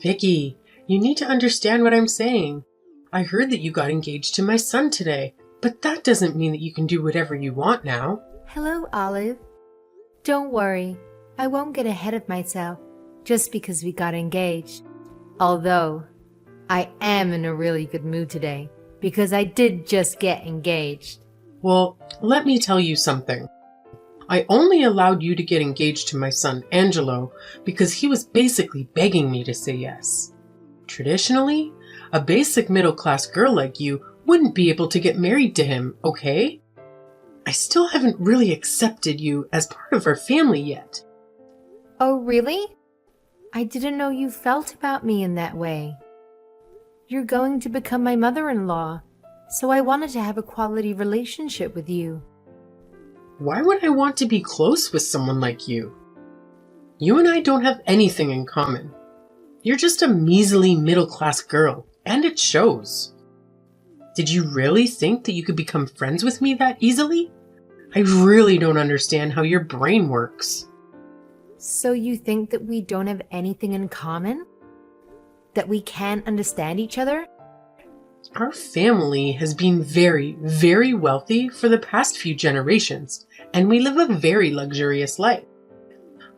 Vicky, you need to understand what I'm saying. I heard that you got engaged to my son today, but that doesn't mean that you can do whatever you want now. Hello, Olive. Don't worry, I won't get ahead of myself just because we got engaged. Although, I am in a really good mood today because I did just get engaged. Well, let me tell you something. I only allowed you to get engaged to my son, Angelo, because he was basically begging me to say yes. Traditionally, a basic middle-class girl like you wouldn't be able to get married to him, okay? I still haven't really accepted you as part of our family yet. Oh, really? I didn't know you felt about me in that way. You're going to become my mother-in-law, so I wanted to have a quality relationship with you. Why would I want to be close with someone like you? You and I don't have anything in common. You're just a measly middle-class girl, and it shows. Did you really think that you could become friends with me that easily? I really don't understand how your brain works. So you think that we don't have anything in common? That we can't understand each other? Our family has been very, very wealthy for the past few generations, and we live a very luxurious life.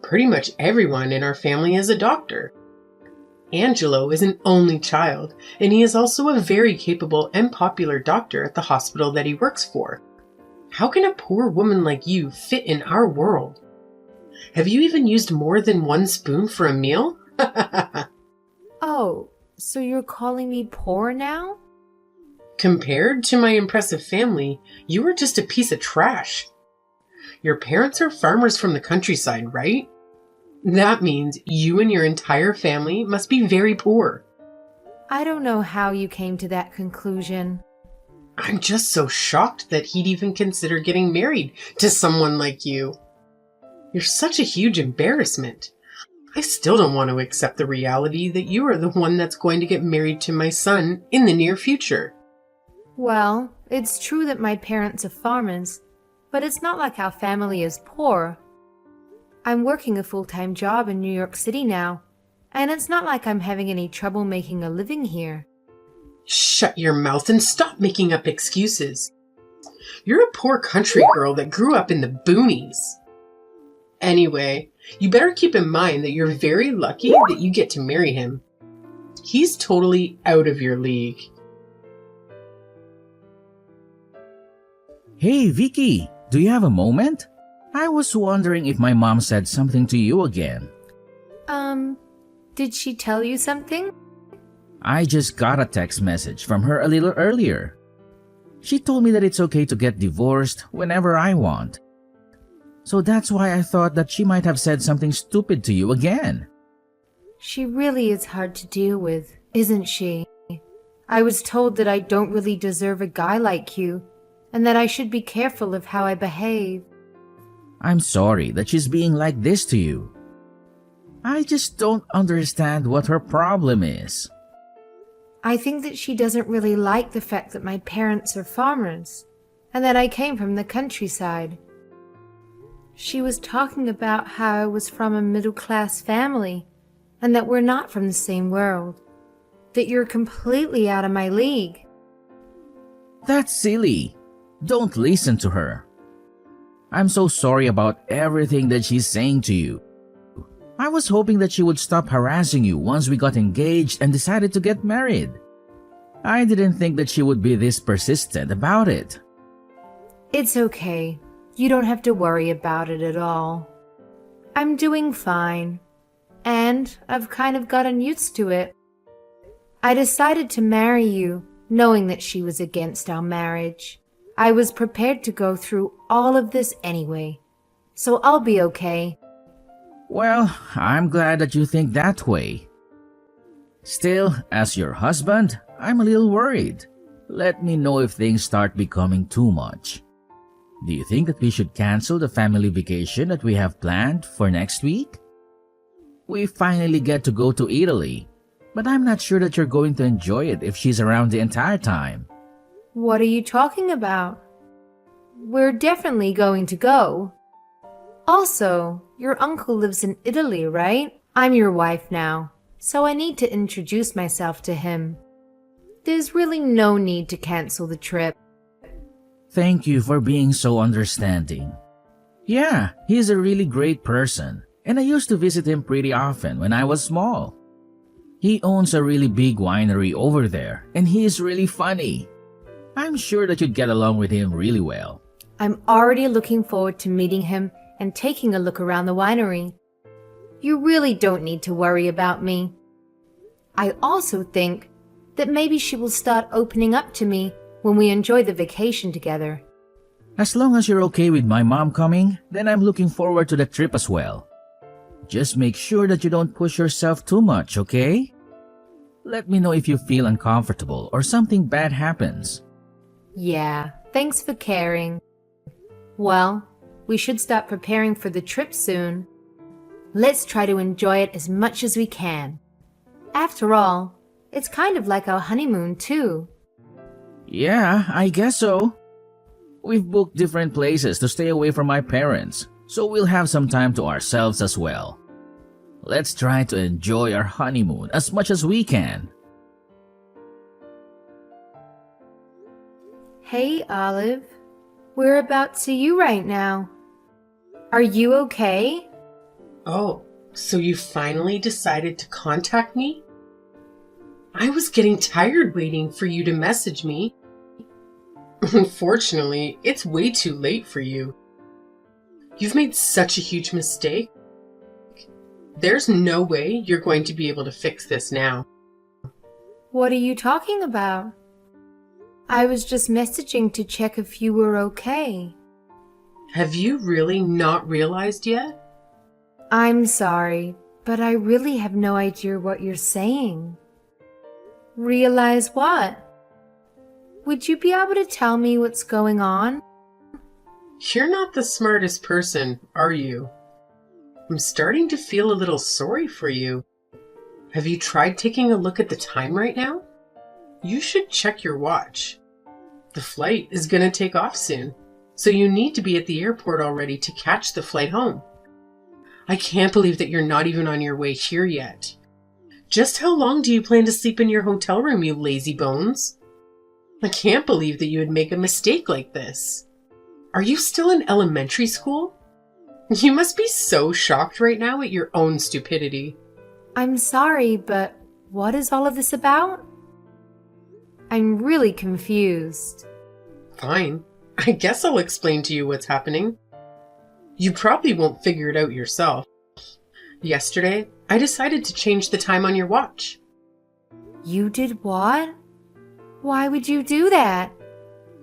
Pretty much everyone in our family is a doctor. Angelo is an only child, and he is also a very capable and popular doctor at the hospital that he works for. How can a poor woman like you fit in our world? Have you even used more than one spoon for a meal? Oh, so you're calling me poor now? Compared to my impressive family, you are just a piece of trash. Your parents are farmers from the countryside, right? That means you and your entire family must be very poor. I don't know how you came to that conclusion. I'm just so shocked that he'd even consider getting married to someone like you. You're such a huge embarrassment. I still don't want to accept the reality that you are the one that's going to get married to my son in the near future. Well, it's true that my parents are farmers, but it's not like our family is poor. I'm working a full-time job in New York City now, and it's not like I'm having any trouble making a living here. Shut your mouth and stop making up excuses. You're a poor country girl that grew up in the boonies. Anyway, you better keep in mind that you're very lucky that you get to marry him. He's totally out of your league. Hey, Vicky, do you have a moment? I was wondering if my mom said something to you again. Did she tell you something? I just got a text message from her a little earlier. She told me that it's okay to get divorced whenever I want. So that's why I thought that she might have said something stupid to you again. She really is hard to deal with, isn't she? I was told that I don't really deserve a guy like you, and that I should be careful of how I behave. I'm sorry that she's being like this to you. I just don't understand what her problem is. I think that she doesn't really like the fact that my parents are farmers, and that I came from the countryside. She was talking about how I was from a middle-class family, and that we're not from the same world. That you're completely out of my league. That's silly. Don't listen to her. I'm so sorry about everything that she's saying to you. I was hoping that she would stop harassing you once we got engaged and decided to get married. I didn't think that she would be this persistent about it. It's okay. You don't have to worry about it at all. I'm doing fine, and I've kind of gotten used to it. I decided to marry you, knowing that she was against our marriage. I was prepared to go through all of this anyway, so I'll be okay. Well, I'm glad that you think that way. Still, as your husband, I'm a little worried. Let me know if things start becoming too much. Do you think that we should cancel the family vacation that we have planned for next week? We finally get to go to Italy, but I'm not sure that you're going to enjoy it if she's around the entire time. What are you talking about? We're definitely going to go. Also, your uncle lives in Italy, right? I'm your wife now, so I need to introduce myself to him. There's really no need to cancel the trip. Thank you for being so understanding. Yeah, he's a really great person, and I used to visit him pretty often when I was small. He owns a really big winery over there, and he is really funny. I'm sure that you'd get along with him really well. I'm already looking forward to meeting him and taking a look around the winery. You really don't need to worry about me. I also think that maybe she will start opening up to me when we enjoy the vacation together. As long as you're okay with my mom coming, then I'm looking forward to the trip as well. Just make sure that you don't push yourself too much, okay? Let me know if you feel uncomfortable or something bad happens. Yeah, thanks for caring. Well, we should start preparing for the trip soon. Let's try to enjoy it as much as we can. After all, it's kind of like our honeymoon too. Yeah, I guess so. We've booked different places to stay away from my parents, so we'll have some time to ourselves as well. Let's try to enjoy our honeymoon as much as we can. Hey, Olive. Whereabouts are you right now? Are you okay? Oh, so you finally decided to contact me? I was getting tired waiting for you to message me. Unfortunately, it's way too late for you. You've made such a huge mistake. There's no way you're going to be able to fix this now. What are you talking about? I was just messaging to check if you were okay. Have you really not realized yet? I'm sorry, but I really have no idea what you're saying. Realize what? Would you be able to tell me what's going on? You're not the smartest person, are you? I'm starting to feel a little sorry for you. Have you tried taking a look at the time right now? You should check your watch. The flight is going to take off soon, so you need to be at the airport already to catch the flight home. I can't believe that you're not even on your way here yet. Just how long do you plan to sleep in your hotel room, you lazy bones? I can't believe that you would make a mistake like this. Are you still in elementary school? You must be so shocked right now at your own stupidity. I'm sorry, but what is all of this about? I'm really confused. Fine. I guess I'll explain to you what's happening. You probably won't figure it out yourself. Yesterday, I decided to change the time on your watch. You did what? Why would you do that?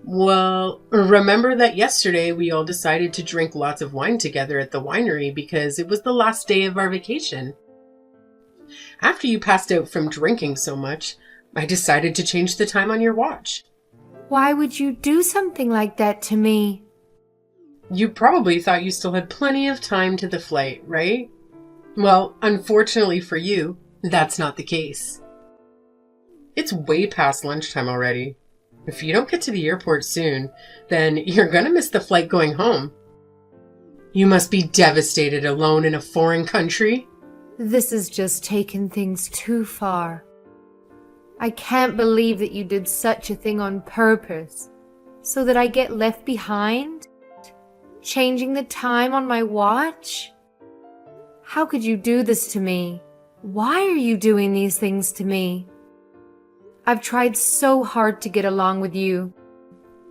Well, remember that yesterday we all decided to drink lots of wine together at the winery because it was the last day of our vacation. After you passed out from drinking so much, I decided to change the time on your watch. Why would you do something like that to me? You probably thought you still had plenty of time to the flight, right? Well, unfortunately for you, that's not the case. It's way past lunchtime already. If you don't get to the airport soon, then you're gonna miss the flight going home. You must be devastated alone in a foreign country. This has just taken things too far. I can't believe that you did such a thing on purpose, so that I get left behind? Changing the time on my watch? How could you do this to me? Why are you doing these things to me? I've tried so hard to get along with you.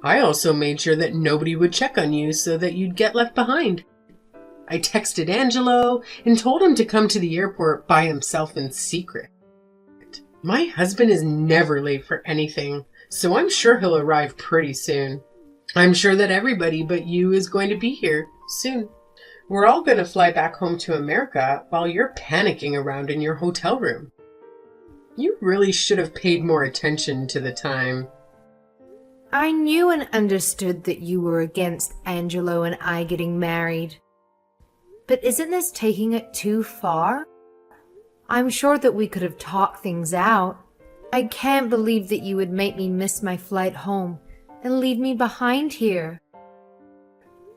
I also made sure that nobody would check on you so that you'd get left behind. I texted Angelo and told him to come to the airport by himself in secret. My husband is never late for anything, so I'm sure he'll arrive pretty soon. I'm sure that everybody but you is going to be here soon. We're all going to fly back home to America while you're panicking around in your hotel room. You really should have paid more attention to the time. I knew and understood that you were against Angelo and I getting married. But isn't this taking it too far? I'm sure that we could have talked things out. I can't believe that you would make me miss my flight home and leave me behind here.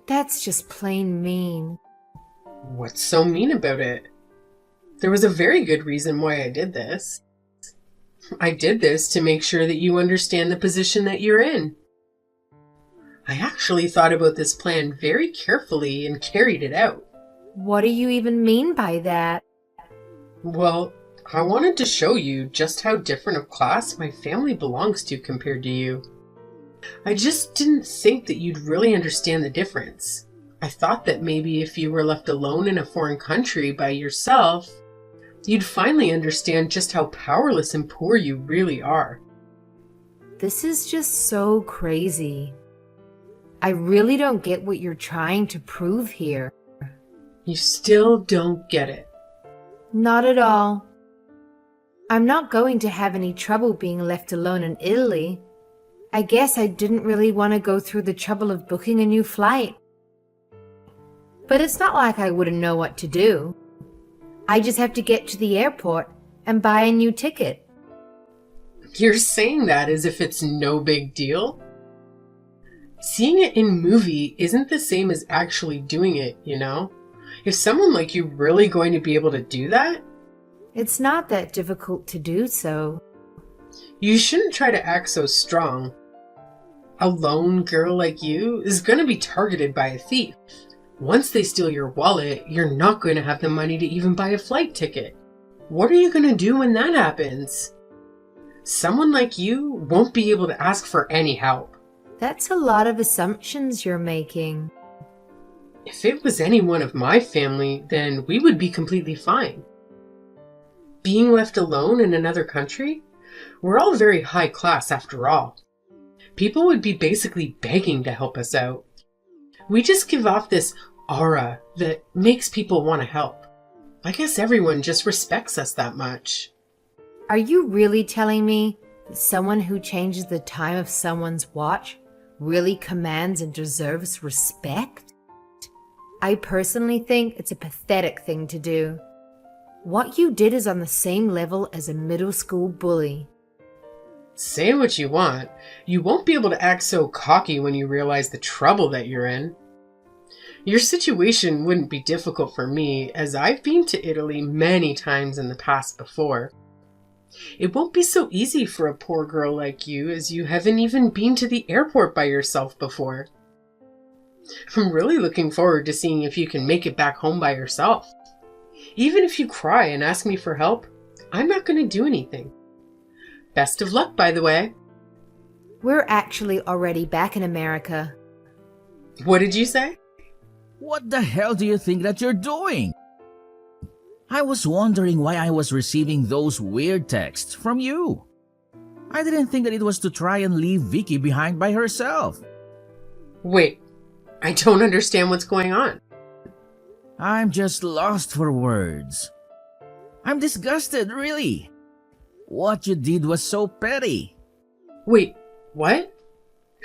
That's just plain mean. What's so mean about it? There was a very good reason why I did this. I did this to make sure that you understand the position that you're in. I actually thought about this plan very carefully and carried it out. What do you even mean by that? Well, I wanted to show you just how different of class my family belongs to compared to you. I just didn't think that you'd really understand the difference. I thought that maybe if you were left alone in a foreign country by yourself, you'd finally understand just how powerless and poor you really are. This is just so crazy. I really don't get what you're trying to prove here. You still don't get it. Not at all. I'm not going to have any trouble being left alone in Italy. I guess I didn't really want to go through the trouble of booking a new flight. But it's not like I wouldn't know what to do. I just have to get to the airport and buy a new ticket. You're saying that as if it's no big deal? Seeing it in movie isn't the same as actually doing it, you know? Is someone like you really going to be able to do that? It's not that difficult to do so. You shouldn't try to act so strong. A lone girl like you is going to be targeted by a thief. Once they steal your wallet, you're not going to have the money to even buy a flight ticket. What are you going to do when that happens? Someone like you won't be able to ask for any help. That's a lot of assumptions you're making. If it was anyone of my family, then we would be completely fine. Being left alone in another country? We're all very high class after all. People would be basically begging to help us out. We just give off this aura that makes people want to help. I guess everyone just respects us that much. Are you really telling me that someone who changes the time of someone's watch really commands and deserves respect? I personally think it's a pathetic thing to do. What you did is on the same level as a middle school bully. Say what you want. You won't be able to act so cocky when you realize the trouble that you're in. Your situation wouldn't be difficult for me, as I've been to Italy many times in the past before. It won't be so easy for a poor girl like you, as you haven't even been to the airport by yourself before. I'm really looking forward to seeing if you can make it back home by yourself. Even if you cry and ask me for help, I'm not going to do anything. Best of luck, by the way. We're actually already back in America. What did you say? What the hell do you think that you're doing? I was wondering why I was receiving those weird texts from you. I didn't think that it was to try and leave Vicky behind by herself. Wait, I don't understand what's going on. I'm just lost for words. I'm disgusted, really. What you did was so petty. Wait, what?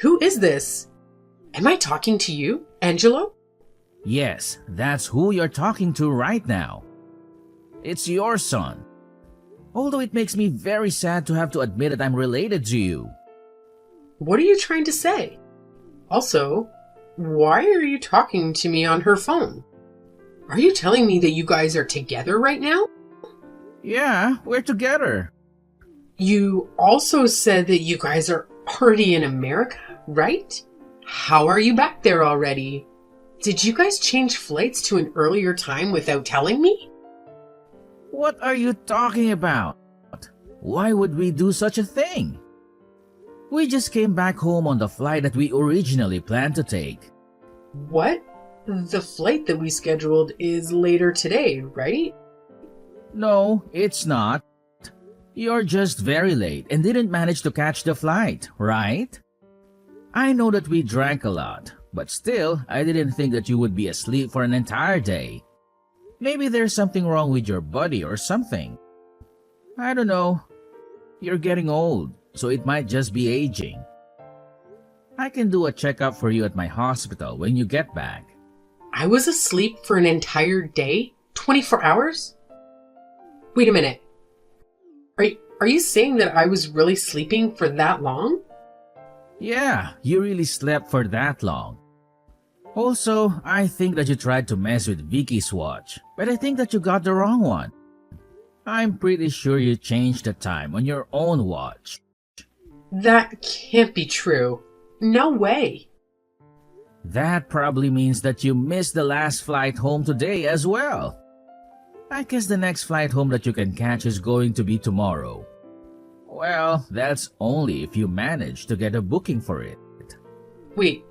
Who is this? Am I talking to you, Angelo? Yes, that's who you're talking to right now. It's your son. Although it makes me very sad to have to admit that I'm related to you. What are you trying to say? Also, why are you talking to me on her phone? Are you telling me that you guys are together right now? Yeah, we're together. You also said that you guys are already in America, right? How are you back there already? Did you guys change flights to an earlier time without telling me? What are you talking about? Why would we do such a thing? We just came back home on the flight that we originally planned to take. What? The flight that we scheduled is later today, right? No, it's not. You're just very late and didn't manage to catch the flight, right? I know that we drank a lot, but still, I didn't think that you would be asleep for an entire day. Maybe there's something wrong with your body or something. I don't know. You're getting old, so it might just be aging. I can do a checkup for you at my hospital when you get back. I was asleep for an entire day? 24 hours? Wait a minute. Are you saying that I was really sleeping for that long? Yeah, you really slept for that long. Also, I think that you tried to mess with Vicky's watch, but I think that you got the wrong one. I'm pretty sure you changed the time on your own watch. That can't be true. No way. That probably means that you missed the last flight home today as well. I guess the next flight home that you can catch is going to be tomorrow. Well, that's only if you manage to get a booking for it. Wait,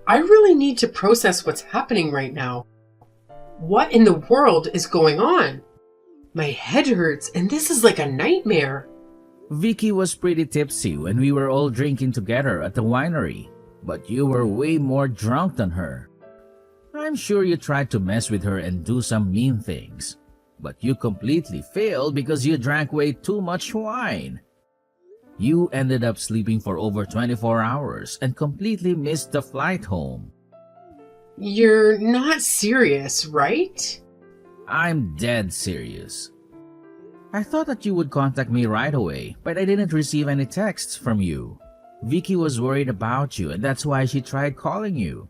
I really need to process what's happening right now. What in the world is going on? My head hurts and this is like a nightmare. Vicky was pretty tipsy when we were all drinking together at the winery, but you were way more drunk than her. I'm sure you tried to mess with her and do some mean things, but you completely failed because you drank way too much wine. You ended up sleeping for over 24 hours and completely missed the flight home. You're not serious, right? I'm dead serious. I thought that you would contact me right away, but I didn't receive any texts from you. Vicky was worried about you and that's why she tried calling you.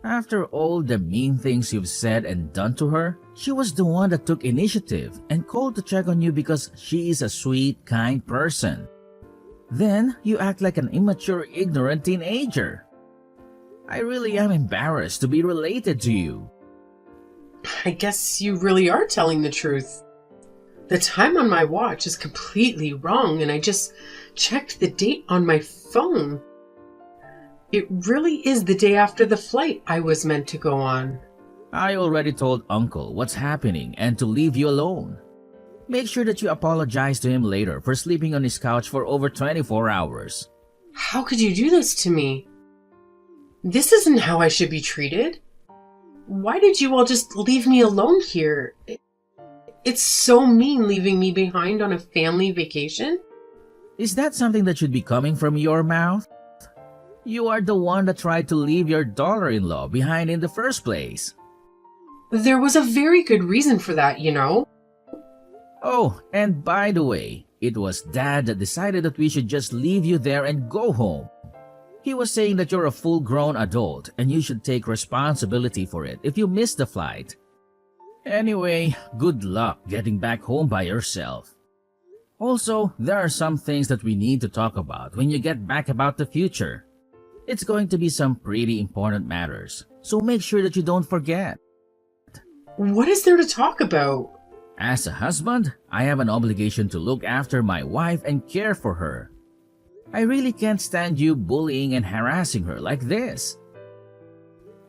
After all the mean things you've said and done to her, she was the one that took initiative and called to check on you because she is a sweet, kind person. Then you act like an immature, ignorant teenager. I really am embarrassed to be related to you. I guess you really are telling the truth. The time on my watch is completely wrong and I just checked the date on my phone. It really is the day after the flight I was meant to go on. I already told Uncle what's happening and to leave you alone. Make sure that you apologize to him later for sleeping on his couch for over 24 hours. How could you do this to me? This isn't how I should be treated. Why did you all just leave me alone here? It's so mean leaving me behind on a family vacation. Is that something that should be coming from your mouth? You are the one that tried to leave your daughter-in-law behind in the first place. There was a very good reason for that, you know. Oh, and by the way, it was Dad that decided that we should just leave you there and go home. He was saying that you're a full-grown adult and you should take responsibility for it if you miss the flight. Anyway, good luck getting back home by yourself. Also, there are some things that we need to talk about when you get back about the future. It's going to be some pretty important matters, so make sure that you don't forget. What is there to talk about? As a husband, I have an obligation to look after my wife and care for her. I really can't stand you bullying and harassing her like this.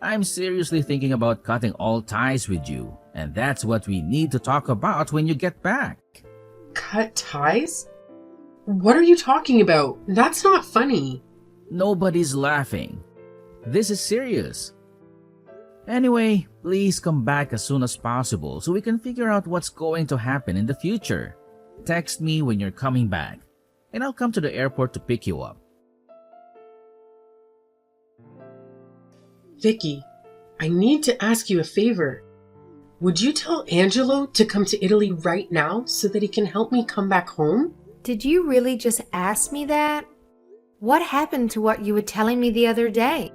I'm seriously thinking about cutting all ties with you, and that's what we need to talk about when you get back. Cut ties? What are you talking about? That's not funny. Nobody's laughing. This is serious. Anyway, please come back as soon as possible so we can figure out what's going to happen in the future. Text me when you're coming back, and I'll come to the airport to pick you up. Vicky, I need to ask you a favor. Would you tell Angelo to come to Italy right now so that he can help me come back home? Did you really just ask me that? What happened to what you were telling me the other day?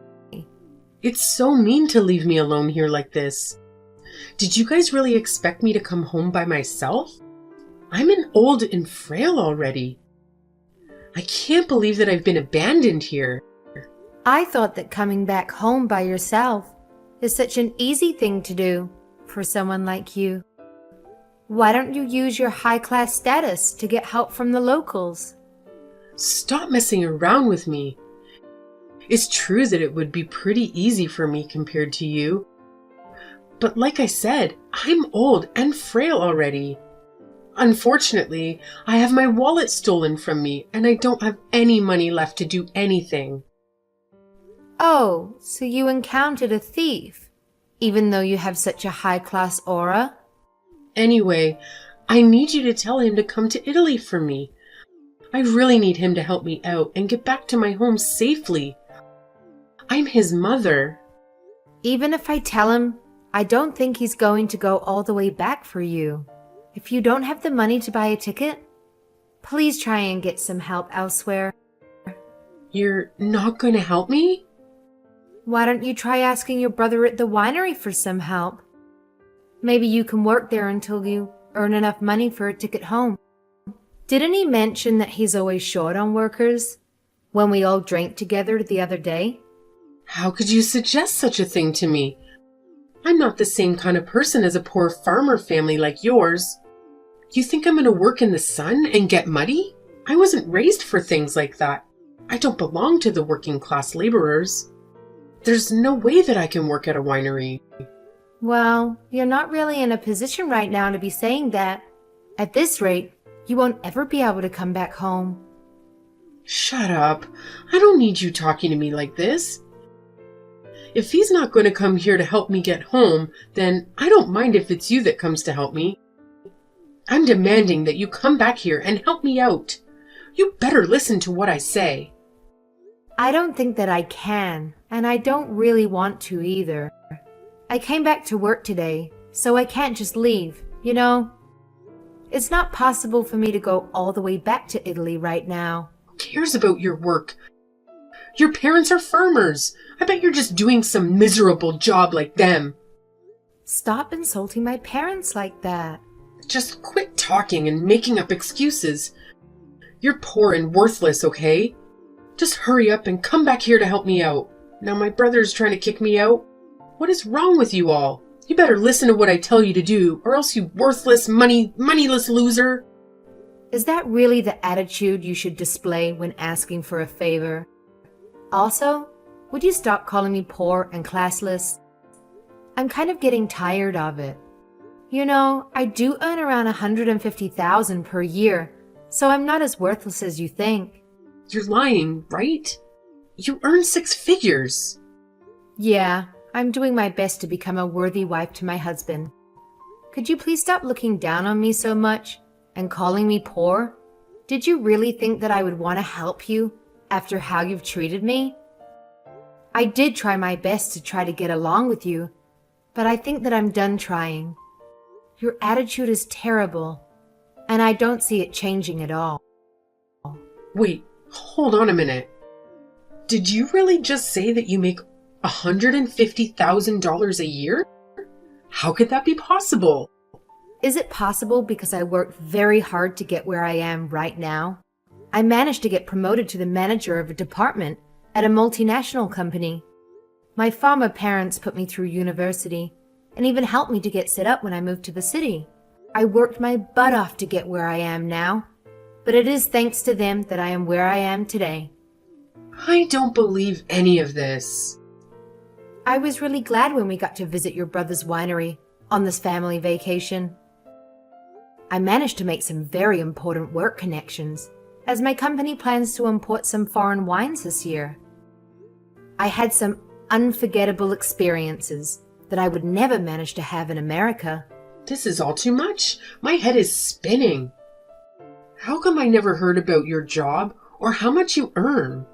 It's so mean to leave me alone here like this. Did you guys really expect me to come home by myself? I'm an old and frail already. I can't believe that I've been abandoned here. I thought that coming back home by yourself is such an easy thing to do for someone like you. Why don't you use your high-class status to get help from the locals? Stop messing around with me. It's true that it would be pretty easy for me compared to you. But like I said, I'm old and frail already. Unfortunately, I have my wallet stolen from me and I don't have any money left to do anything. Oh, so you encountered a thief, even though you have such a high-class aura? Anyway, I need you to tell him to come to Italy for me. I really need him to help me out and get back to my home safely. I'm his mother. Even if I tell him, I don't think he's going to go all the way back for you. If you don't have the money to buy a ticket, please try and get some help elsewhere. You're not going to help me? Why don't you try asking your brother at the winery for some help? Maybe you can work there until you earn enough money for a ticket home. Didn't he mention that he's always short on workers when we all drank together the other day? How could you suggest such a thing to me? I'm not the same kind of person as a poor farmer family like yours. You think I'm going to work in the sun and get muddy? I wasn't raised for things like that. I don't belong to the working class laborers. There's no way that I can work at a winery. Well, you're not really in a position right now to be saying that. At this rate, you won't ever be able to come back home. Shut up. I don't need you talking to me like this. If he's not going to come here to help me get home, then I don't mind if it's you that comes to help me. I'm demanding that you come back here and help me out. You better listen to what I say. I don't think that I can, and I don't really want to either. I came back to work today, so I can't just leave, you know? It's not possible for me to go all the way back to Italy right now. Who cares about your work? Your parents are farmers. I bet you're just doing some miserable job like them. Stop insulting my parents like that. Just quit talking and making up excuses. You're poor and worthless, okay? Just hurry up and come back here to help me out. Now my brother's trying to kick me out. What is wrong with you all? You better listen to what I tell you to do, or else you worthless, moneyless loser. Is that really the attitude you should display when asking for a favor? Also, would you stop calling me poor and classless? I'm kind of getting tired of it. You know, I do earn around $150,000 per year, so I'm not as worthless as you think. You're lying, right? You earn 6 figures. Yeah, I'm doing my best to become a worthy wife to my husband. Could you please stop looking down on me so much and calling me poor? Did you really think that I would want to help you after how you've treated me? I did try my best to try to get along with you, but I think that I'm done trying. Your attitude is terrible, and I don't see it changing at all. Wait, hold on a minute. Did you really just say that you make $150,000 a year? How could that be possible? Is it possible because I worked very hard to get where I am right now? I managed to get promoted to the manager of a department at a multinational company. My farmer parents put me through university and even helped me to get set up when I moved to the city. I worked my butt off to get where I am now, but it is thanks to them that I am where I am today. I don't believe any of this. I was really glad when we got to visit your brother's winery on this family vacation. I managed to make some very important work connections, as my company plans to import some foreign wines this year. I had some unforgettable experiences that I would never manage to have in America. This is all too much. My head is spinning. How come I never heard about your job or how much you earn?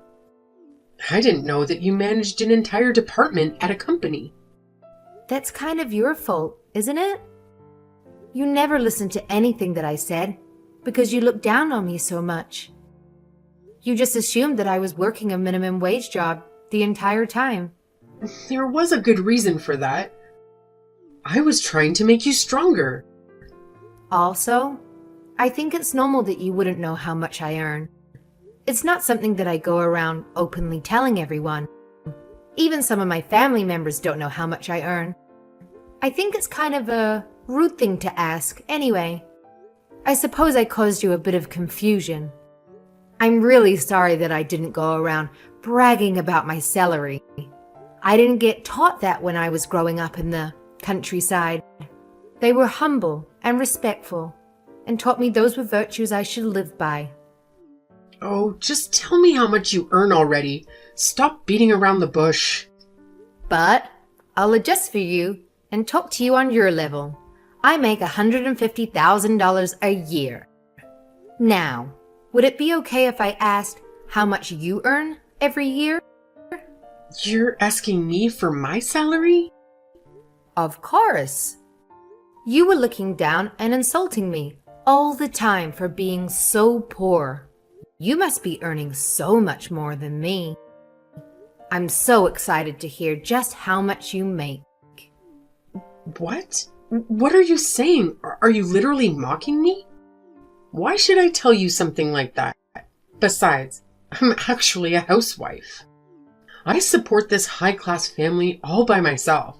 I didn't know that you managed an entire department at a company. That's kind of your fault, isn't it? You never listened to anything that I said because you looked down on me so much. You just assumed that I was working a minimum wage job the entire time. There was a good reason for that. I was trying to make you stronger. Also, I think it's normal that you wouldn't know how much I earn. It's not something that I go around openly telling everyone. Even some of my family members don't know how much I earn. I think it's kind of a rude thing to ask anyway. I suppose I caused you a bit of confusion. I'm really sorry that I didn't go around bragging about my salary. I didn't get taught that when I was growing up in the countryside. They were humble and respectful and taught me those were virtues I should live by. Oh, just tell me how much you earn already. Stop beating around the bush. But I'll adjust for you and talk to you on your level. I make $150,000 a year. Now, would it be okay if I asked how much you earn every year? You're asking me for my salary? Of course. You were looking down and insulting me all the time for being so poor. You must be earning so much more than me. I'm so excited to hear just how much you make. What? What are you saying? Are you literally mocking me? Why should I tell you something like that? Besides, I'm actually a housewife. I support this high-class family all by myself.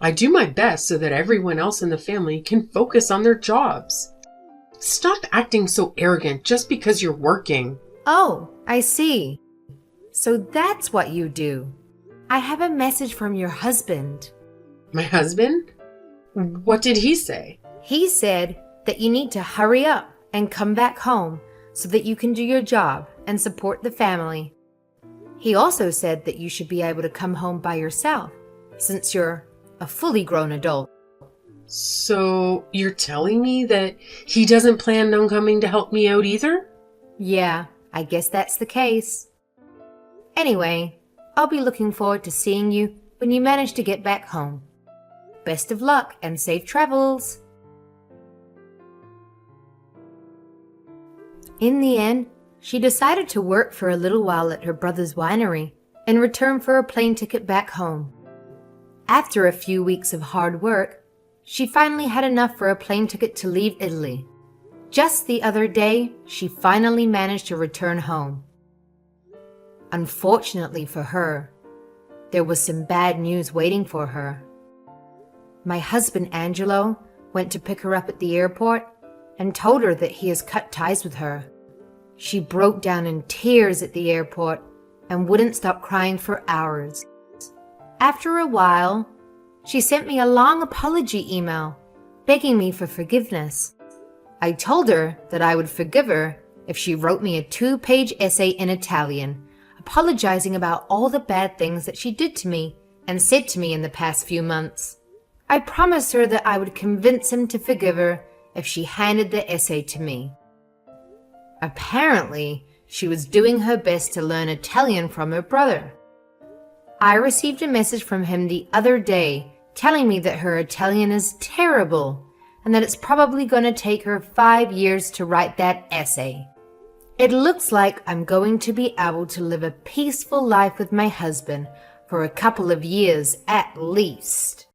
I do my best so that everyone else in the family can focus on their jobs. Stop acting so arrogant just because you're working. Oh, I see. So that's what you do. I have a message from your husband. My husband? What did he say? He said that you need to hurry up and come back home so that you can do your job and support the family. He also said that you should be able to come home by yourself since you're a fully grown adult. So you're telling me that he doesn't plan on coming to help me out either? Yeah, I guess that's the case. Anyway, I'll be looking forward to seeing you when you manage to get back home. Best of luck and safe travels. In the end, she decided to work for a little while at her brother's winery in return for a plane ticket back home. After a few weeks of hard work, she finally had enough for a plane ticket to leave Italy. Just the other day, she finally managed to return home. Unfortunately for her, there was some bad news waiting for her. My husband Angelo went to pick her up at the airport and told her that he has cut ties with her. She broke down in tears at the airport and wouldn't stop crying for hours. After a while, she sent me a long apology email begging me for forgiveness. I told her that I would forgive her if she wrote me a 2-page essay in Italian, apologizing about all the bad things that she did to me and said to me in the past few months. I promised her that I would convince him to forgive her if she handed the essay to me. Apparently, she was doing her best to learn Italian from her brother. I received a message from him the other day telling me that her Italian is terrible and that it's probably going to take her 5 years to write that essay. It looks like I'm going to be able to live a peaceful life with my husband for a couple of years at least.